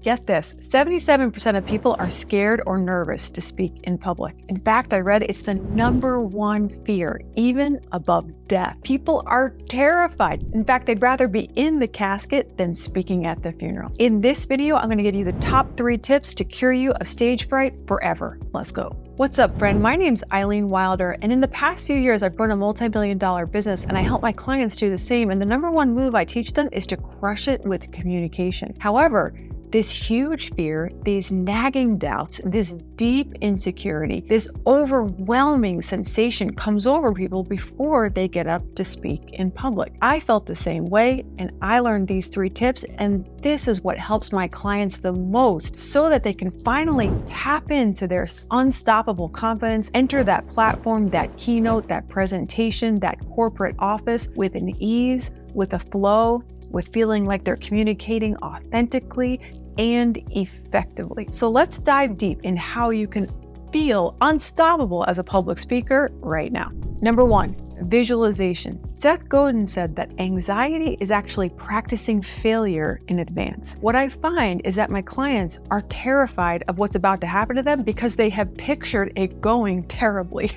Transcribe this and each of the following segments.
Get this, 77% of people are scared or nervous to speak in public. In fact, I read it's the #1 fear, even above death. People are terrified. In fact, they'd rather be in the casket than speaking at the funeral. In this video, I'm going to give you the top 3 tips to cure you of stage fright forever. Let's go. What's up, friend? My name's Eileen Wilder, and in the past few years, I've grown a multi-billion-dollar business, and I help my clients do the same. And the #1 move I teach them is to crush it with communication. However, this huge fear, these nagging doubts, this deep insecurity, this overwhelming sensation comes over people before they get up to speak in public. I felt the same way, and I learned these 3 tips, and this is what helps my clients the most so that they can finally tap into their unstoppable confidence, enter that platform, that keynote, that presentation, that corporate office with an ease, with a flow, with feeling like they're communicating authentically and effectively. So let's dive deep in how you can feel unstoppable as a public speaker right now. #1, visualization. Seth Godin said that anxiety is actually practicing failure in advance. What I find is that my clients are terrified of what's about to happen to them because they have pictured it going terribly.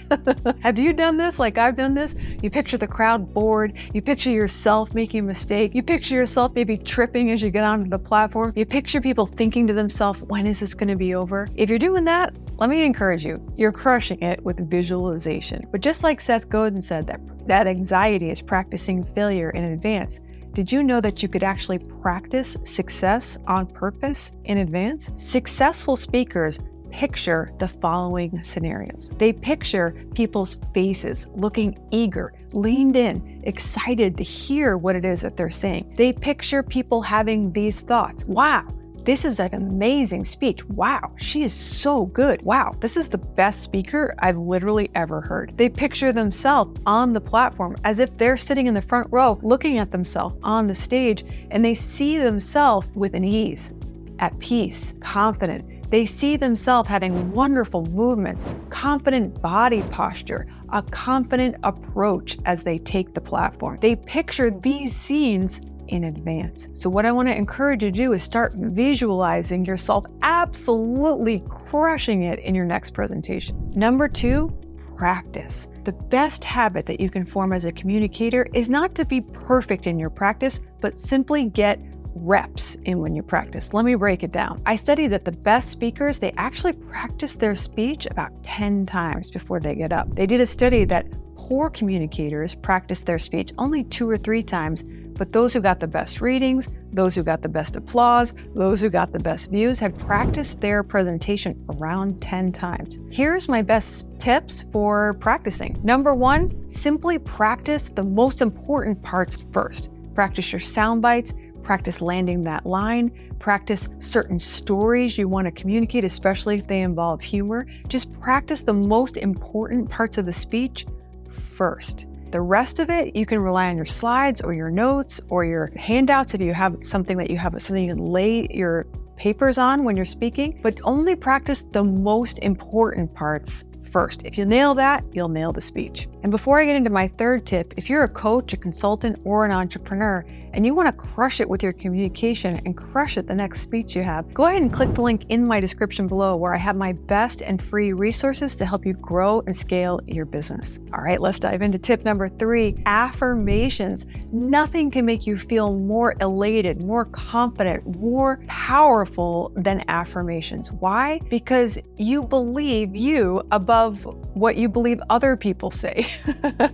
Have you done this like I've done this? You picture the crowd bored, you picture yourself making a mistake, you picture yourself maybe tripping as you get onto the platform, you picture people thinking to themselves, when is this going to be over? If you're doing that, let me encourage you, you're crushing it with visualization. But just like Seth Godin said that anxiety is practicing failure in advance, did you know that you could actually practice success on purpose in advance? Successful speakers picture the following scenarios. They picture people's faces looking eager, leaned in, excited to hear what it is that they're saying. They picture people having these thoughts. Wow, this is an amazing speech. Wow, she is so good. Wow, this is the best speaker I've literally ever heard. They picture themselves on the platform as if they're sitting in the front row looking at themselves on the stage, and they see themselves with an ease, at peace, confident. They see themselves having wonderful movements, confident body posture, a confident approach as they take the platform. They picture these scenes in advance. So what I want to encourage you to do is start visualizing yourself absolutely crushing it in your next presentation. #2, practice. The best habit that you can form as a communicator is not to be perfect in your practice, but simply get reps in when you practice. Let me break it down. I studied that the best speakers, they actually practice their speech about 10 times before they get up. They did a study that poor communicators practice their speech only 2 or 3 times, but those who got the best ratings, those who got the best applause, those who got the best views have practiced their presentation around 10 times. Here's my best tips for practicing. #1, simply practice the most important parts first. Practice your sound bites, practice landing that line, practice certain stories you want to communicate, especially if they involve humor. Just practice the most important parts of the speech first. The rest of it, you can rely on your slides or your notes or your handouts if you have something you can lay your papers on when you're speaking, but only practice the most important parts first. If you nail that, you'll nail the speech. And before I get into my 3rd tip, if you're a coach, a consultant, or an entrepreneur, and you want to crush it with your communication and crush it the next speech you have, go ahead and click the link in my description below where I have my best and free resources to help you grow and scale your business. All right, let's dive into tip #3, affirmations. Nothing can make you feel more elated, more confident, more powerful than affirmations. Why? Because you believe you above what you believe other people say.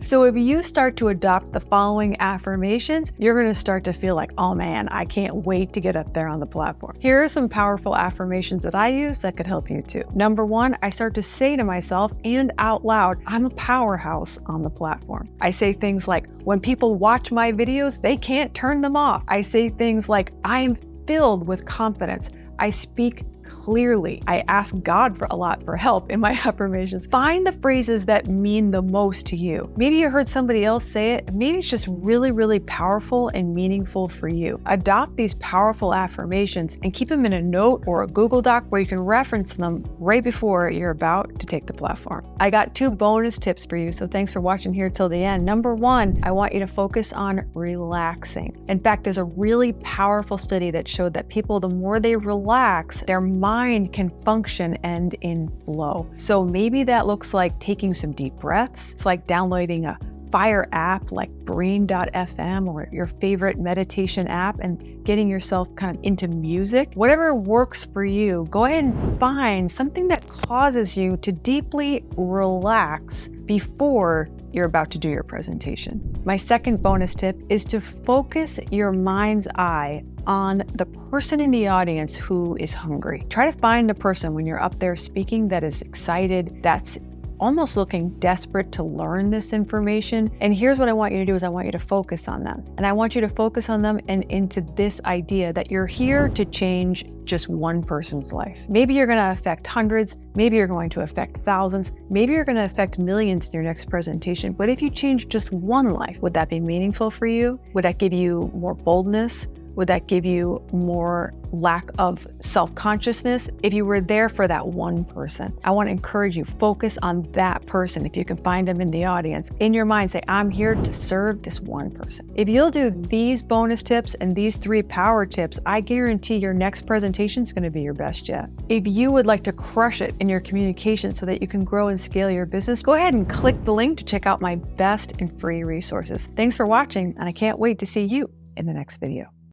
So if you start to adopt the following affirmations, you're going to start to feel like, oh man, I can't wait to get up there on the platform. Here are some powerful affirmations that I use that could help you too. #1, I start to say to myself and out loud, I'm a powerhouse on the platform. I say things like, when people watch my videos, they can't turn them off. I say things like, I am filled with confidence. I speak clearly. I ask God for a lot for help in my affirmations. Find the phrases that mean the most to you. Maybe you heard somebody else say it. Maybe it's just really, really powerful and meaningful for you. Adopt these powerful affirmations and keep them in a note or a Google Doc where you can reference them right before you're about to take the platform. I got 2 bonus tips for you, so thanks for watching here till the end. Number 1, I want you to focus on relaxing. In fact, there's a really powerful study that showed that people, the more they relax, their mind can function and in flow. So maybe that looks like taking some deep breaths. It's like downloading a fire app like brain.fm or your favorite meditation app and getting yourself kind of into music. Whatever works for you, go ahead and find something that causes you to deeply relax before you're about to do your presentation. My second bonus tip is to focus your mind's eye on the person in the audience who is hungry. Try to find a person when you're up there speaking that is excited, that's almost looking desperate to learn this information. And here's what I want you to do is I want you to focus on them. And I want you to focus on them and into this idea that you're here to change just one person's life. Maybe you're going to affect hundreds, maybe you're going to affect thousands, maybe you're going to affect millions in your next presentation. But if you change just one life, would that be meaningful for you? Would that give you more boldness? Would that give you more lack of self-consciousness if you were there for that one person? I want to encourage you, focus on that person. If you can find them in the audience, in your mind, say, I'm here to serve this one person. If you'll do these bonus tips and these 3 power tips, I guarantee your next presentation is going to be your best yet. If you would like to crush it in your communication so that you can grow and scale your business, go ahead and click the link to check out my best and free resources. Thanks for watching, and I can't wait to see you in the next video.